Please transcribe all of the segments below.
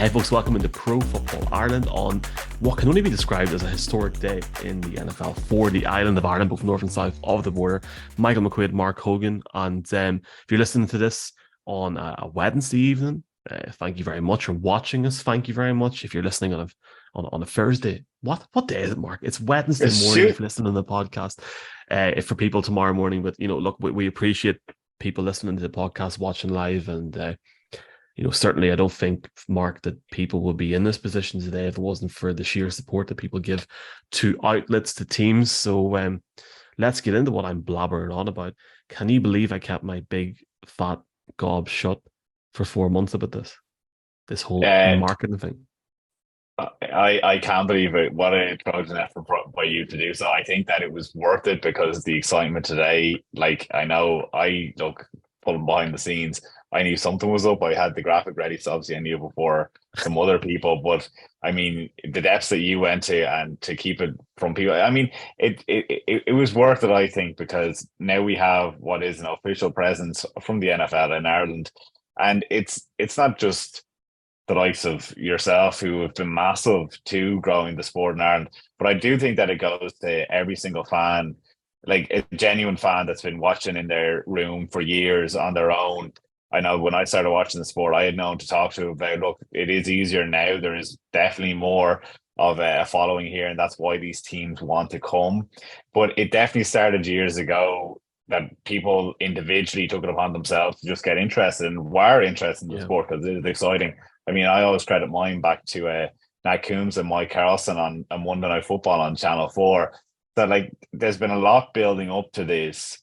Hey folks, welcome into Pro Football Ireland on what can only be described as a historic day in the NFL for the island of Ireland, both north and south of the border. Michael McQuaid and Mark Hogan. And if you're listening to this on a Wednesday evening, thank you very much for watching us. Thank you very much. If you're listening on a Thursday, what day is it, Mark? It's Wednesday morning if you're listening to the podcast. If for people tomorrow morning, but look, we appreciate people listening to the podcast, watching live, and certainly I don't think, Mark, that people would be in this position today if it wasn't for the sheer support that people give to outlets, to teams. So let's get into what I'm blabbering on about. Can you believe I kept my big fat gob shut for 4 months about this whole marketing thing? I can't believe it. What a Trojan effort by you to do so. I think that it was worth it because the excitement today, like I know I look pulling behind the scenes. I knew something was up. I had the graphic ready, so obviously I knew before some other people. But I mean, the depths that you went to and to keep it from people. I mean, it was worth it, I think, because now we have what is an official presence from the NFL in Ireland, and it's not just the likes of yourself who have been massive to growing the sport in Ireland. But I do think that it goes to every single fan, like a genuine fan that's been watching in their room for years on their own. I know when I started watching the sport, I had known to talk to about, look, it is easier now. There is definitely more of a following here, and that's why these teams want to come. But it definitely started years ago that people individually took it upon themselves to just get interested and were interested in the sport because it is exciting. I mean, I always credit mine back to Nat Coombs and Mike Carlson on Monday Night Football on Channel 4. That like there's been a lot building up to this,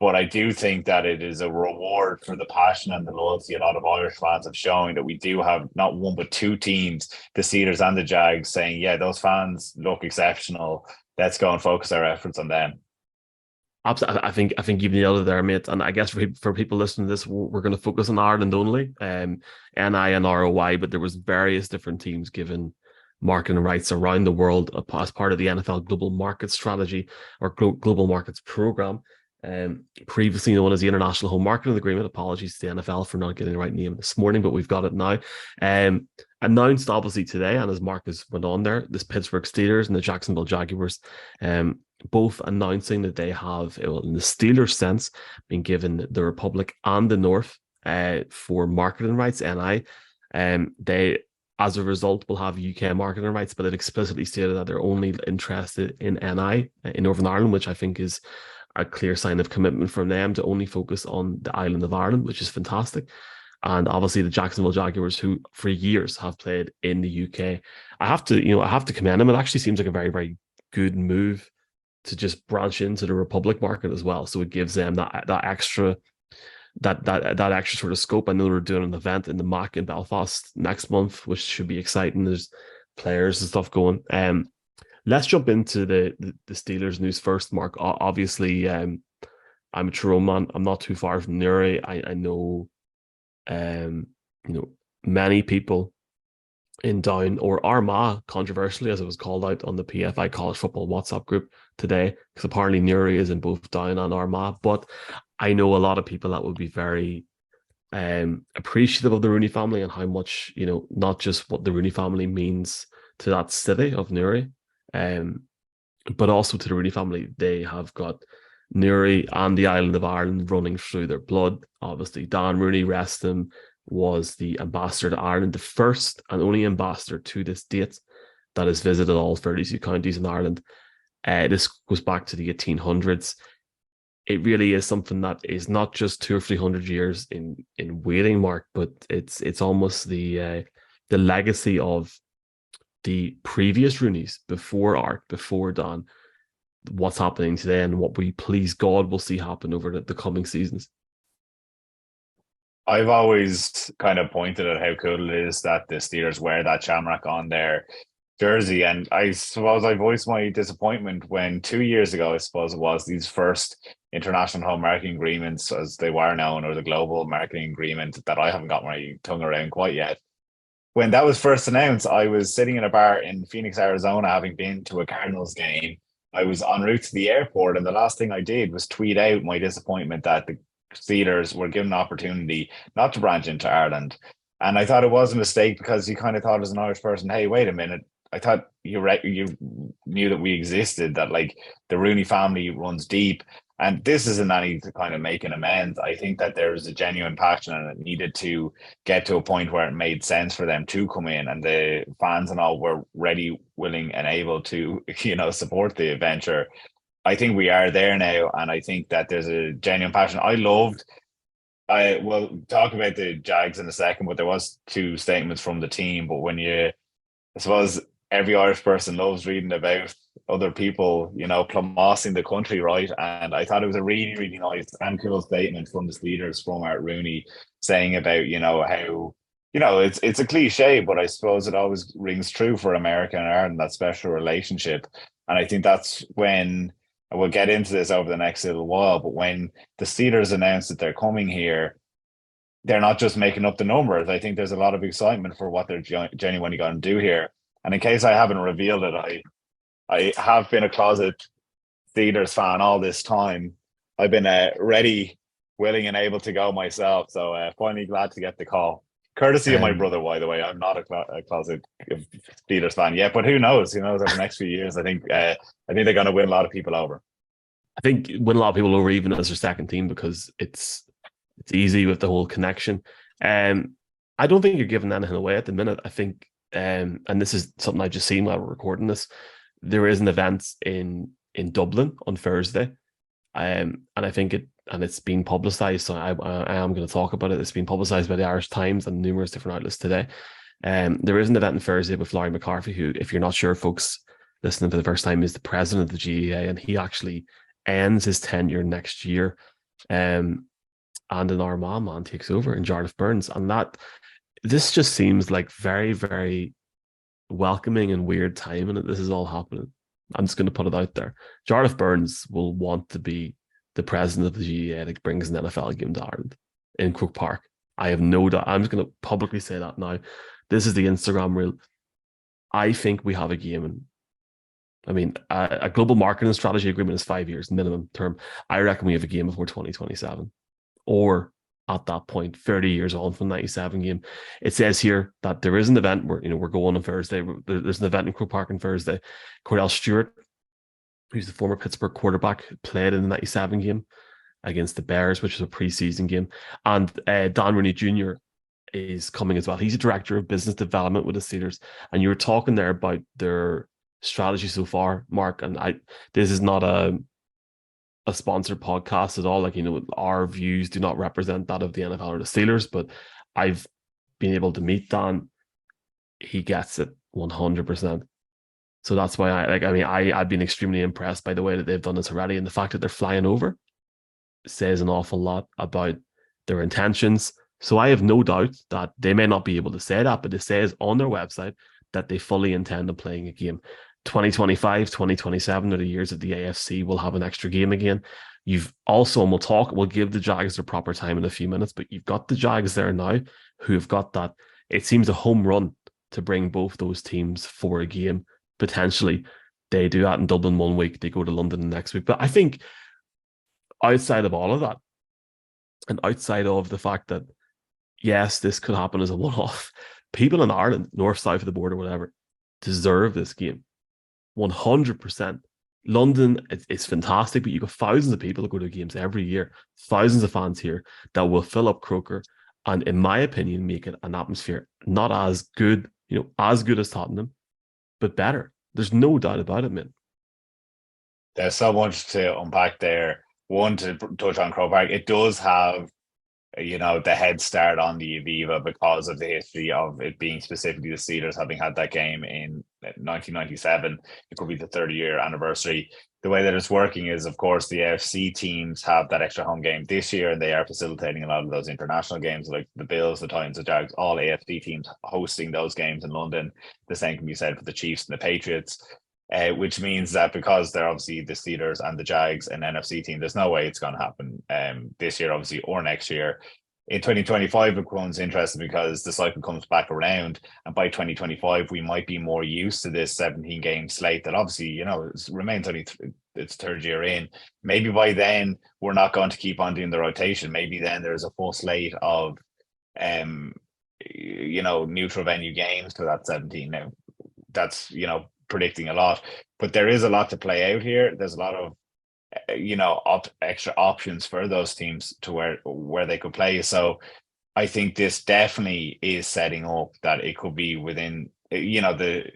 but I do think that it is a reward for the passion and the loyalty a lot of Irish fans have shown that we do have not one but two teams, the Steelers and the Jags, saying, yeah, those fans look exceptional. Let's go and focus our efforts on them. Absolutely. I think you've nailed it there, mate. And I guess for people listening to this, we're going to focus on Ireland only, NI and ROI, but there was various different teams given marketing rights around the world as part of the NFL Global Market Strategy or Global Markets Program. Previously known as the International Home Marketing Agreement. Apologies to the NFL for not getting the right name this morning, but we've got it now. Announced obviously today, and as Marcus went on there, this Pittsburgh Steelers and the Jacksonville Jaguars, both announcing that they have, in the Steelers sense, been given the Republic and the North for marketing rights, NI. They, as a result, will have UK marketing rights, but they've explicitly stated that they're only interested in NI in Northern Ireland, which I think is a clear sign of commitment from them to only focus on the island of Ireland, which is fantastic. And obviously the Jacksonville Jaguars, who for years have played in the UK. I have to commend them. It actually seems like a very, very good move to just branch into the Republic market as well. So it gives them that extra sort of scope. I know they're doing an event in the MAC in Belfast next month, which should be exciting. There's players and stuff going. Let's jump into the Steelers news first, Mark. Obviously, I'm a Tyrone man. I'm not too far from Newry. I know, many people in Down or Armagh, controversially, as it was called out on the PFI College Football WhatsApp group today, because apparently Newry is in both Down and Armagh. But I know a lot of people that would be very appreciative of the Rooney family and how much, not just what the Rooney family means to that city of Newry, but also to the Rooney family. They have got Newry and the island of Ireland running through their blood. Obviously, Dan Rooney, rest him, was the ambassador to Ireland, the first and only ambassador to this date that has visited all 32 counties in Ireland. This goes back to the 1800s. It really is something that is not just 200 or 300 years in waiting, Mark, but it's almost the legacy of the previous Rooneys before Art, before Dan, what's happening today and what we please God will see happen over the coming seasons. I've always kind of pointed at how cool it is that the Steelers wear that shamrock on their jersey. And I suppose I voiced my disappointment when 2 years ago, I suppose it was, these first international home marketing agreements, as they were known, or the global marketing agreement that I haven't got my tongue around quite yet. When that was first announced, I was sitting in a bar in Phoenix, Arizona, having been to a Cardinals game. I was en route to the airport, and the last thing I did was tweet out my disappointment that the Steelers were given an opportunity not to branch into Ireland. And I thought it was a mistake because he kind of thought as an Irish person, hey, wait a minute. I thought you knew that we existed, that like the Rooney family runs deep. And this isn't any to kind of make an amends. I think that there was a genuine passion and it needed to get to a point where it made sense for them to come in and the fans and all were ready, willing, and able to, support the adventure. I think we are there now. And I think that there's a genuine passion. I will talk about the Jags in a second, but there was two statements from the team. But I suppose every Irish person loves reading about other people, plumbosing the country, right? And I thought it was a really, really nice and cool statement from the leaders, from Art Rooney, saying about, how, it's a cliche, but I suppose it always rings true for America and Ireland, that special relationship. And I think that's when, and we'll get into this over the next little while, but when the Steelers announced that they're coming here, they're not just making up the numbers. I think there's a lot of excitement for what they're genuinely going to do here. And in case I haven't revealed it, I have been a closet Steelers fan all this time. I've been ready, willing, and able to go myself. So finally glad to get the call. Courtesy of my brother, by the way. I'm not a closet Steelers fan yet, but who knows? Who knows over the next few years? I think they're going to win a lot of people over. I think win a lot of people over even as their second team because it's easy with the whole connection. I don't think you're giving anything away at the minute. I think, and this is something I just seen while we're recording this, there is an event in Dublin on Thursday, and I think it's been publicised. So I am going to talk about it. It's been publicised by the Irish Times and numerous different outlets today. There is an event on Thursday with Larry McCarthy, who, if you're not sure, folks listening for the first time, is the president of the GEA, and he actually ends his tenure next year. And an Armagh man takes over in Jarlath Burns, and this just seems like very, very welcoming and weird timing that this is all happening. I'm just going to put it out there. Jarlath Burns will want to be the president of the GEA that brings an NFL game to Ireland in Croke Park. I have no doubt. I'm just going to publicly say that now. This is the Instagram reel. I think we have a game. A global marketing strategy agreement is 5 years minimum term. I reckon we have a game before 2027. Or at that point, 30 years on from the 97 game. It says here that there is an event where, we're going on Thursday. There's an event in Croke Park on Thursday. Cordell Stewart, who's the former Pittsburgh quarterback, played in the 97 game against the Bears, which was a preseason game. And Dan Rooney Jr. is coming as well. He's a director of business development with the Steelers. And you were talking there about their strategy so far, Mark, and this is not a sponsored podcast at all. Our views do not represent that of the NFL or the Steelers, but I've been able to meet Dan. He gets it 100%. So that's why I've been extremely impressed by the way that they've done this already, and the fact that they're flying over says an awful lot about their intentions. So I have no doubt that they may not be able to say that, but it says on their website that they fully intend on playing a game. 2025, 2027 are the years that the AFC will have an extra game again. You've also, and we'll give the Jags their proper time in a few minutes, but you've got the Jags there now who have got that. It seems a home run to bring both those teams for a game. Potentially, they do that in Dublin 1 week, they go to London the next week. But I think outside of all of that, and outside of the fact that, yes, this could happen as a one-off, people in Ireland, north, south of the border, whatever, deserve this game. 100%. London, it's fantastic, but you've got thousands of people that go to games every year, thousands of fans here that will fill up Croker and, in my opinion, make it an atmosphere not as good, as good as Tottenham, but better. There's no doubt about it, man. There's so much to unpack there. One, to touch on Croke Park, it does have the head start on the Aviva because of the history of it being specifically the Steelers having had that game in 1997. It could be the 30-year anniversary. The way that it's working is, of course, the AFC teams have that extra home game this year, and they are facilitating a lot of those international games, like the Bills, the Titans, the Jags, all AFC teams hosting those games in London. The same can be said for the Chiefs and the Patriots. Which means that because they're obviously the Steelers and the Jags an NFC team, there's no way it's going to happen this year, obviously, or next year. In 2025, it becomes interesting because the cycle comes back around, and by 2025, we might be more used to this 17-game slate that obviously, it remains only its third year in. Maybe by then, we're not going to keep on doing the rotation. Maybe then there's a full slate of neutral venue games to that 17. Now, that's, predicting a lot, but there is a lot to play out here. There's a lot of extra options for those teams to where they could play. So I think this definitely is setting up that it could be within the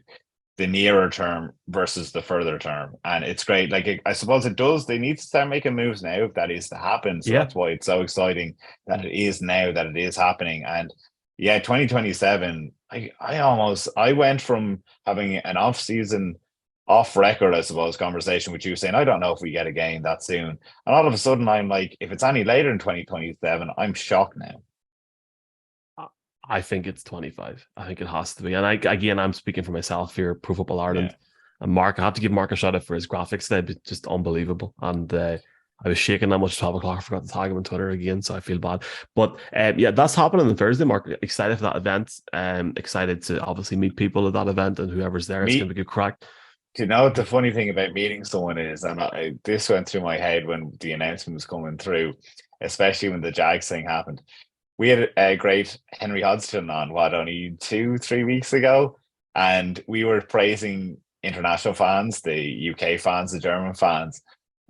nearer term versus the further term, and it's great. Like, I suppose it does. They need to start making moves now if that is to happen. So Yeah. that's why it's so exciting that it is now, that it is happening. And yeah, 2027. I went from having an off record, I suppose, conversation with you saying, I don't know if we get a game that soon. And all of a sudden I'm like, if it's any later in 2027, I'm shocked now. I think it's 25. I think it has to be. And I'm speaking for myself here, Pro Football Ireland. Yeah. And Mark, I have to give Mark a shout out for his graphics. They're just unbelievable. And I was shaking that much 12 o'clock. I forgot to tag him on Twitter again, so I feel bad. But that's happening on Thursday, Mark. Excited for that event. Excited to obviously meet people at that event, and whoever's there, it's going to be a good crack. Do you know what the funny thing about meeting someone is? And this went through my head when the announcement was coming through, especially when the Jags thing happened. We had a great Henry Hodgson on, only 2-3 weeks ago? And we were praising international fans, the UK fans, the German fans.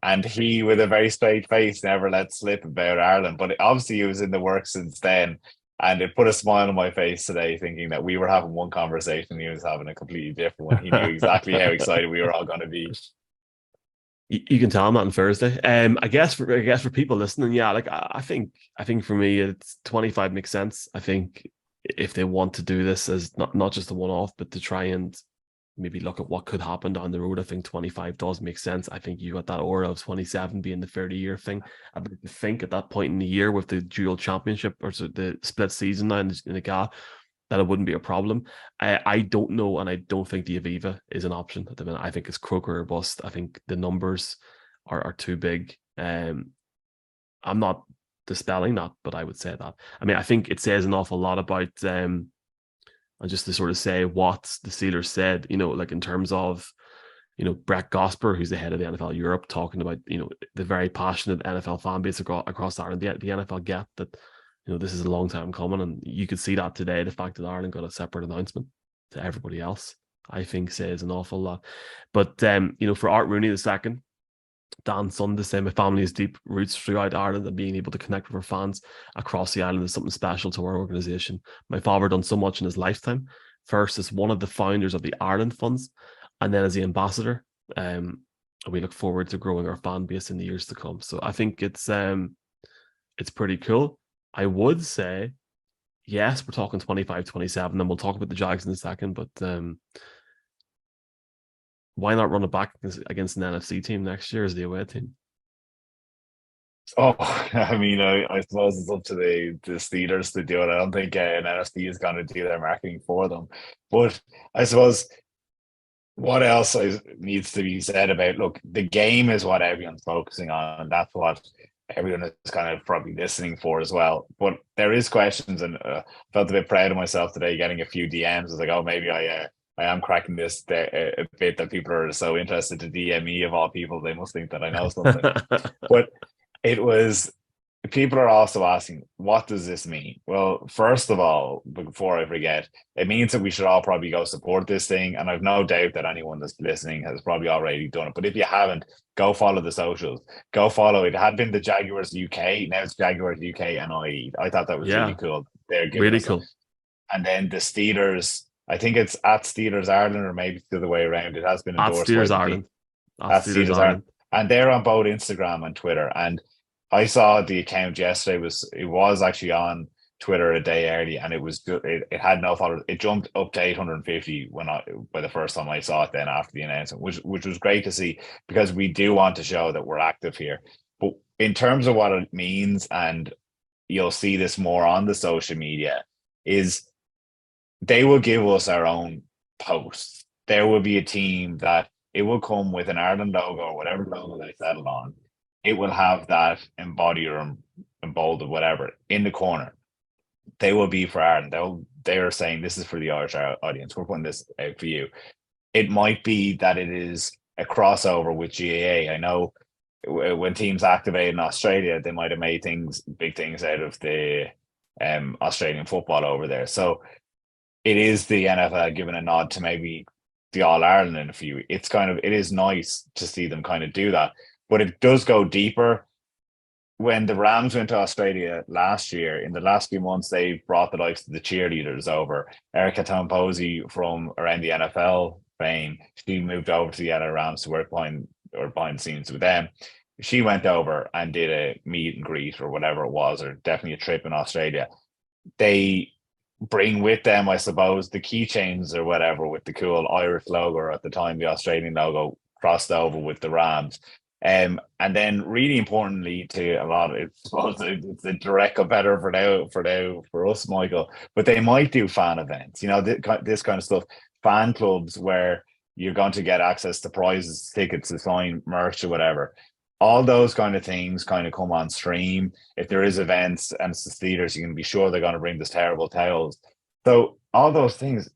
And he, with a very straight face, never let slip about Ireland. But obviously he was in the works since then. And it put a smile on my face today, thinking that we were having one conversation, he was having a completely different one. He knew exactly how excited we were all going to be. You can tell him that on Thursday. I guess for people listening, yeah, like I think for me, it's 25 makes sense. I think if they want to do this as not just a one-off, but to try and maybe look at what could happen down the road, I think 25 does make sense. I think you got that aura of 27 being the 30-year thing. I think at that point in the year with the dual championship or the split season now in the gap, that it wouldn't be a problem. I don't know, and I don't think the Aviva is an option at the minute. I think it's Croker or bust. I think the numbers are too big. I'm not dispelling that, but I would say that. I mean, I think it says an awful lot about and just to sort of say what the Steelers said, like in terms of, Brett Gosper, who's the head of the NFL Europe, talking about, the very passionate NFL fan base across Ireland. The NFL get that, this is a long time coming, and you could see that today. The fact that Ireland got a separate announcement to everybody else, I think, says an awful lot. But for Art Rooney II, Dan's son, to say my family has deep roots throughout Ireland, and being able to connect with our fans across the island is something special to our organisation. My father done so much in his lifetime. First as one of the founders of the Ireland Funds, and then as the ambassador. We look forward to growing our fan base in the years to come. So I think it's pretty cool. I would say, yes, we're talking 25, 27, and we'll talk about the Jags in a second, but why not run it back against an NFC team next year as the away team? Oh, I mean, I suppose it's up to the Steelers to do it. I don't think an NFC is going to do their marketing for them. But I suppose what else needs to be said about, look, the game is what everyone's focusing on, and that's what everyone is kind of probably listening for as well. But there is questions, and felt a bit proud of myself today getting a few DMs. I was like, oh, maybe I am cracking this a bit, that people are so interested to DM me, of all people. They must think that I know something. But it was, people are also asking, what does this mean? Well, first of all, before I forget, it means that we should all probably go support this thing. And I've no doubt that anyone that's listening has probably already done it. But if you haven't, go follow the socials. Go follow it. It had been the Jaguars UK. Now it's Jaguars UK NIE. I thought that was really cool. They're really cool. And then the Steelers, I think it's at Steelers Ireland, or maybe it's the other way around. It has been endorsed at Steelers Ireland. At Steelers Ireland. And they're on both Instagram and Twitter. And I saw the account yesterday. It was actually on Twitter a day early, and it had no followers. It jumped up to 850 by the first time I saw it. Then after the announcement, which was great to see, because we do want to show that we're active here. But in terms of what it means, and you'll see this more on the social media, is they will give us our own posts. There will be a team that it will come with an Ireland logo or whatever logo they settle on. It will have that embodied or emboldened, whatever, in the corner. They will be for Ireland. They're saying this is for the Irish audience. We're putting this out for you. It might be that it is a crossover with GAA. I know when teams activate in Australia, they might have made big things out of the Australian football over there. So it is the NFL giving a nod to maybe the All Ireland in a few. It is nice to see them kind of do that, but it does go deeper. When the Rams went to Australia last year, in the last few months, they brought the likes of the cheerleaders over. Erica Tamposi from around the NFL fame, she moved over to the LA Rams to work behind the scenes with them. She went over and did a meet and greet or whatever it was, or definitely a trip in Australia. They bring with them, I suppose, the keychains or whatever with the cool Irish logo, or at the time the Australian logo crossed over with the Rams. And then really importantly to a lot of it, I suppose it's a direct competitor for us, Michael, but they might do fan events, this kind of stuff, fan clubs where you're going to get access to prizes, tickets to sign merch or whatever. All those kind of things kind of come on stream. If there is events and it's the Steelers, you can be sure they're going to bring this terrible towels. So all those things,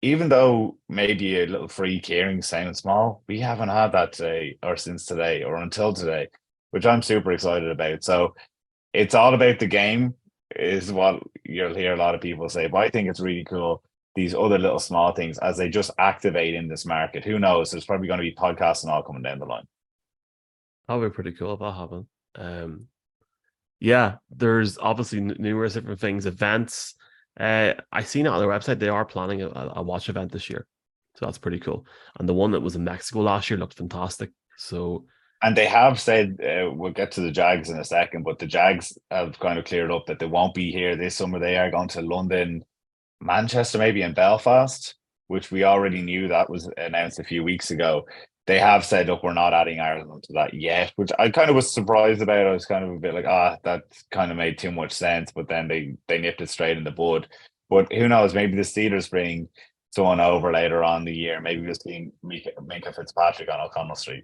even though maybe a little free keyring sounds small, we haven't had that today or since today or until today, which I'm super excited about. So it's all about the game, is what you'll hear a lot of people say. But I think it's really cool, these other little small things, as they just activate in this market. Who knows? There's probably going to be podcasts and all coming down the line. That'll be pretty cool if that happened. Yeah, there's obviously numerous different things, events. I seen it on their website. They are planning a watch event this year, so that's pretty cool. And the one that was in Mexico last year looked fantastic. So, and they have said, we'll get to the Jags in a second, but the Jags have kind of cleared up that they won't be here this summer. They are going to London, Manchester, maybe, in Belfast, which we already knew that was announced a few weeks ago. They have said, look, we're not adding Ireland to that yet, which I kind of was surprised about. I was kind of a bit like, that kind of made too much sense, but then they nipped it straight in the bud. But who knows, maybe the Steelers bring someone over later on the year. Maybe we'll see Minka Fitzpatrick on O'Connell Street.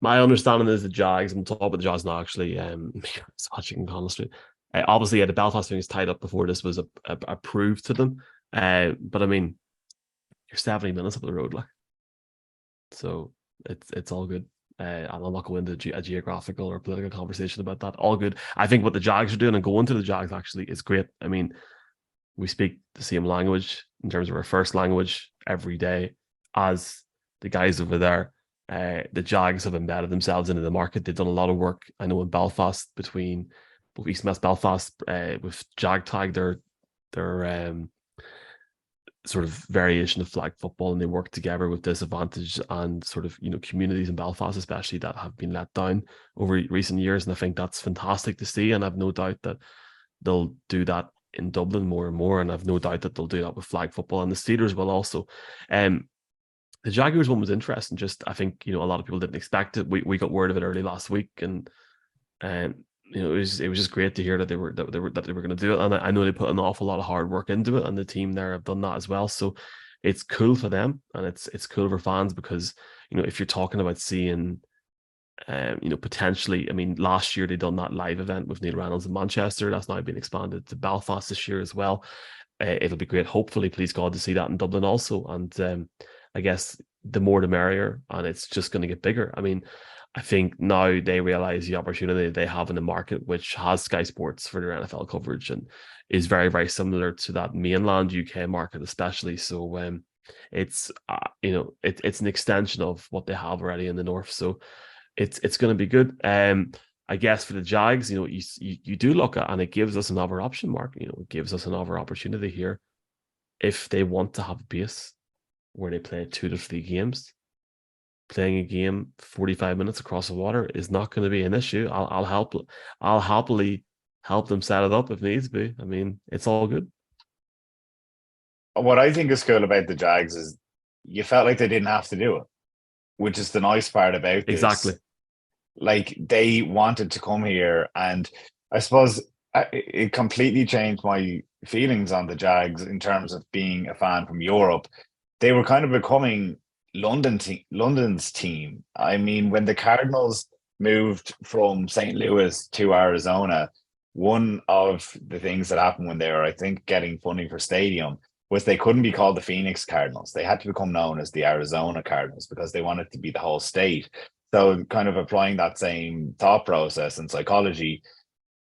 my understanding is the Jags, I'm talking about the Jags now, actually, watching O'Connell Street. Obviously, the Belfast thing is tied up before this was approved to them. But I mean, you're 70 minutes up the road, like. So it's all good. And I'll not go into a geographical or political conversation about that. All good. I think what the Jags are doing and going to the Jags actually is great. I mean, we speak the same language in terms of our first language every day as the guys over there. The Jags have embedded themselves into the market. They've done a lot of work. I know in Belfast, between East and West Belfast, with Jag Tag, their sort of variation of flag football, and they work together with disadvantaged and sort of communities in Belfast especially that have been let down over recent years, and I think that's fantastic to see, and I've no doubt that they'll do that in Dublin more and more, and I've no doubt that they'll do that with flag football, and the Steelers will also. The Jaguars one was interesting. Just I think a lot of people didn't expect it. We got word of it early last week, and it was just great to hear that they were going to do it, and I know they put an awful lot of hard work into it, and the team there have done that as well. So it's cool for them, and it's cool for fans, because if you're talking about seeing, potentially, I mean, last year they done that live event with Neil Reynolds in Manchester. That's now been expanded to Belfast this year as well. It'll be great, hopefully, please God, to see that in Dublin also, and I guess the more the merrier, and it's just going to get bigger. I mean, I think now they realize the opportunity they have in the market, which has Sky Sports for their NFL coverage and is very, very similar to that mainland UK market, especially. So it's it's an extension of what they have already in the north. So it's going to be good. I guess for the Jags, you do look at, and it gives us another option, Mark. It gives us another opportunity here if they want to have a base where they play 2 to 3 games. Playing a game 45 minutes across the water is not going to be an issue. I'll happily help them set it up if needs be. I mean, it's all good. What I think is cool about the Jags is you felt like they didn't have to do it, which is the nice part about this. Exactly. Like, they wanted to come here, and I suppose it completely changed my feelings on the Jags in terms of being a fan from Europe. They were kind of becoming London's team. I mean, when the Cardinals moved from St. Louis to Arizona, one of the things that happened when they were, I think, getting funding for stadium was they couldn't be called the Phoenix Cardinals. They had to become known as the Arizona Cardinals because they wanted to be the whole state. So kind of applying that same thought process and psychology,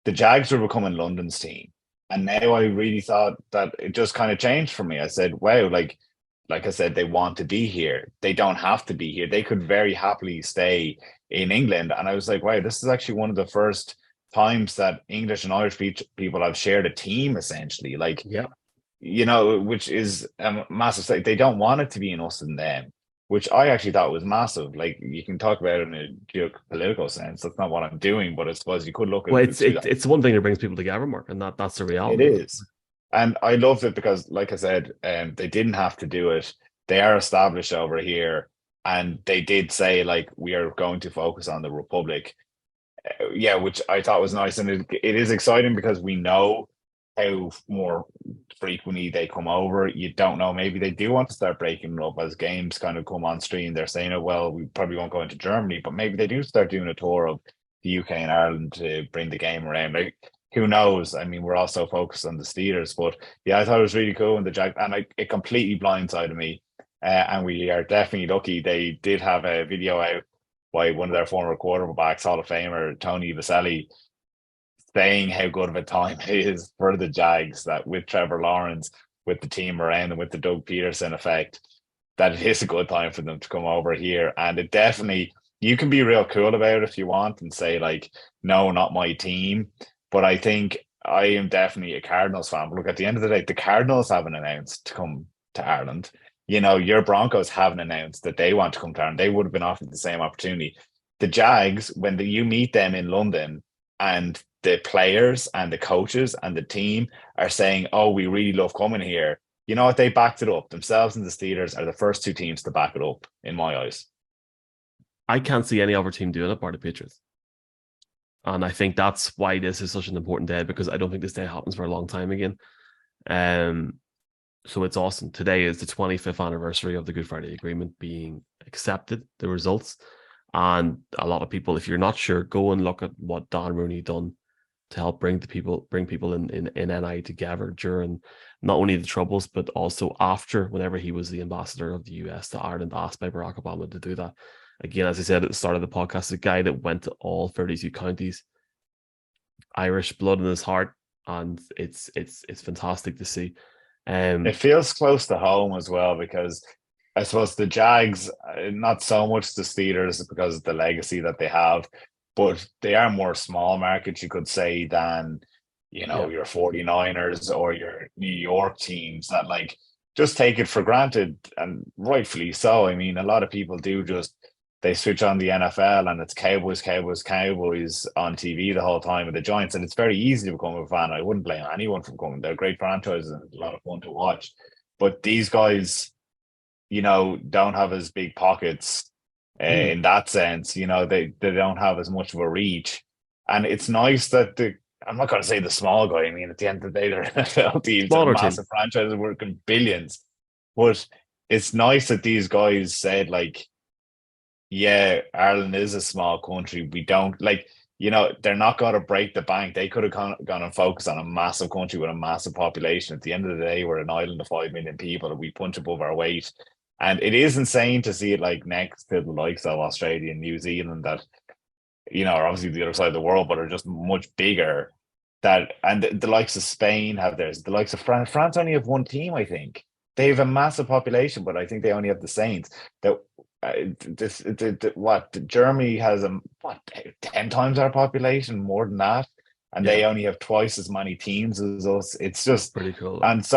the Jags were becoming London's team. And now I really thought that it just kind of changed for me. I said, wow, like I said, they want to be here. They don't have to be here. They could very happily stay in England. And I was like, wow, this is actually one of the first times that English and Irish people have shared a team essentially. Like, Yeah. which is a massive stake. They don't want it to be in us and them, which I actually thought was massive. Like you can talk about it in a geopolitical sense. That's not what I'm doing, but I suppose you could look at Well, it through that. it's one thing that brings people together, Mark, and that's the It reality. is. And I loved it because, like I said, they didn't have to do it. They are established over here. And they did say, like, we are going to focus on the Republic. Yeah, which I thought was nice. And it is exciting because we know how more frequently they come over. You don't know. Maybe they do want to start breaking it up as games kind of come on stream. They're saying, oh, well, we probably won't go into Germany, but maybe they do start doing a tour of the UK and Ireland to bring the game around. Like, who knows? I mean, we're also focused on the Steelers, but yeah, I thought it was really cool. And it completely blindsided me. And we are definitely lucky. They did have a video out by one of their former quarterbacks, Hall of Famer Tony Vaselli, saying how good of a time it is for the Jags that with Trevor Lawrence, with the team around and with the Doug Peterson effect, that it is a good time for them to come over here. And it definitely, you can be real cool about it if you want and say, like, no, not my team. But I think I am definitely a Cardinals fan. But look, at the end of the day, the Cardinals haven't announced to come to Ireland. Your Broncos haven't announced that they want to come to Ireland. They would have been offered the same opportunity. The Jags, when you meet them in London and the players and the coaches and the team are saying, oh, we really love coming here. You know what? They backed it up. Themselves and the Steelers are the first two teams to back it up, in my eyes. I can't see any other team doing it, bar the Patriots. And I think that's why this is such an important day, because I don't think this day happens for a long time again. So it's awesome. Today is the 25th anniversary of the Good Friday Agreement being accepted, the results. And a lot of people, if you're not sure, go and look at what Don Rooney done to help bring people in NI together during not only the troubles, but also after, whenever he was the ambassador of the US to Ireland, asked by Barack Obama to do that. Again, as I said at the start of the podcast, a guy that went to all 32 counties, Irish blood in his heart, and it's fantastic to see. It feels close to home as well, because I suppose the Jags, not so much the Steelers because of the legacy that they have, but they are more small markets, you could say, than, your 49ers or your New York teams that like just take it for granted, and rightfully so. I mean, a lot of people do they switch on the NFL and it's Cowboys, Cowboys, Cowboys on TV the whole time with the Giants, and it's very easy to become a fan. I wouldn't blame anyone for coming. They're great franchises and a lot of fun to watch. But these guys, don't have as big pockets in that sense. They don't have as much of a reach. And it's nice that I'm not going to say the small guy. I mean, at the end of the day, they're NFL teams and massive franchises working billions. But it's nice that these guys said, like, yeah, Ireland is a small country. We don't they're not going to break the bank. They could have gone and focused on a massive country with a massive population. At the end of the day, we're an island of 5 million people and we punch above our weight. And it is insane to see it like next to the likes of Australia and New Zealand that, are obviously the other side of the world, but are just much bigger. And the likes of Spain have theirs. The likes of France. France only have one team, I think. They have a massive population, but I think they only have the Saints. Germany has 10 times our population, more than that, and they only have twice as many teams as us. It's just pretty cool. And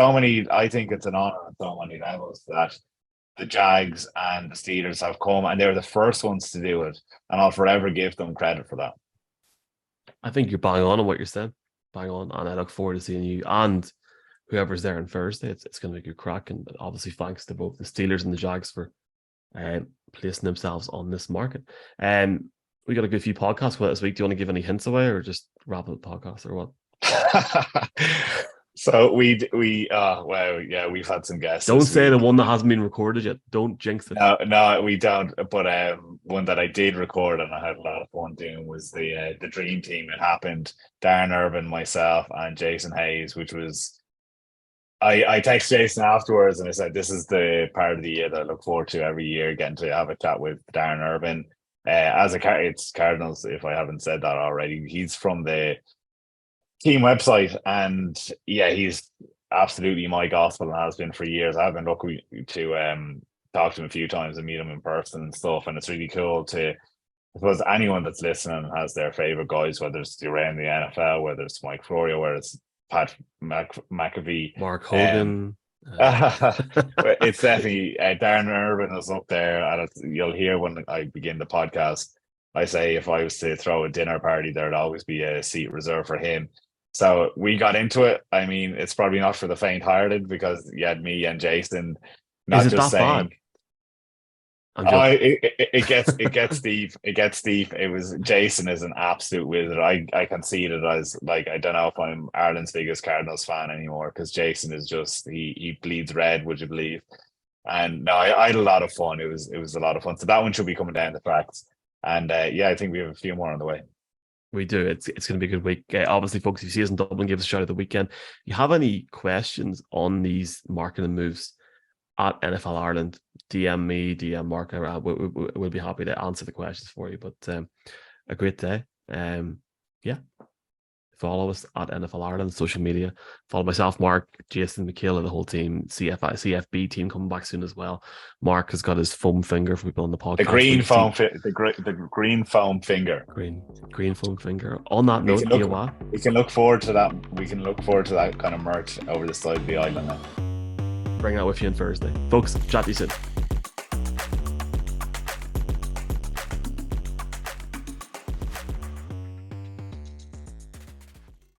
I think it's an honor on so many levels that the Jags and the Steelers have come, and they're the first ones to do it, and I'll forever give them credit for that. I think you're bang on what you're saying, bang on, and I look forward to seeing you and whoever's there on Thursday. It's going to be a good crack, and obviously thanks to both the Steelers and the Jags for placing themselves on this market. We got a good few podcasts for this week. Do you want to give any hints away, or just wrap up the podcast, or what? So we've had some guests. Don't say the one that hasn't been recorded yet. Don't jinx it. No, we don't. But one that I did record and I had a lot of fun doing was the Dream Team. It happened. Darren Urban, myself, and Jason Hayes, which was. I texted Jason afterwards and I said, this is the part of the year that I look forward to every year, getting to have a chat with Darren Urban. It's Cardinals, if I haven't said that already. He's from the team website, and yeah, he's absolutely my gospel and has been for years. I've been lucky to talk to him a few times and meet him in person and stuff, and it's really cool to, I suppose, anyone that's listening has their favorite guys, whether it's around the NFL, whether it's Mike Florio, whether it's Pat McAfee, Mark Hogan. It's definitely Darren Irvin is up there, and you'll hear when I begin the podcast, I say if I was to throw a dinner party, there'd always be a seat reserved for him. So we got into it. I mean, it's probably not for the faint-hearted, because you had me and Jason Is not it just that saying. bad? I'm joking. It gets deep. It gets deep. It was Jason is an absolute wizard. I can see it as, like, I don't know if I'm Ireland's biggest Cardinals fan anymore, because Jason is just, he bleeds red, would you believe? And no, I had a lot of fun. It was a lot of fun. So that one should be coming down the tracks. And yeah, I think we have a few more on the way. We do. It's going to be a good week. Obviously, folks, if you see us in Dublin, give us a shout at the weekend. If you have any questions on these marketing moves at NFL Ireland, DM me, DM Mark. We'll be happy to answer the questions for you. But a great day. Yeah. Follow us at NFL Ireland social media. Follow myself, Mark, Jason, McKill, and the whole team. CFB team coming back soon as well. Mark has got his foam finger for people on the podcast. The green foam, the green foam finger. Green foam finger. On that note, we can look forward to that. We can look forward to that kind of merch over the side of the island now. Bring that with you on Thursday, folks. Chat to you soon.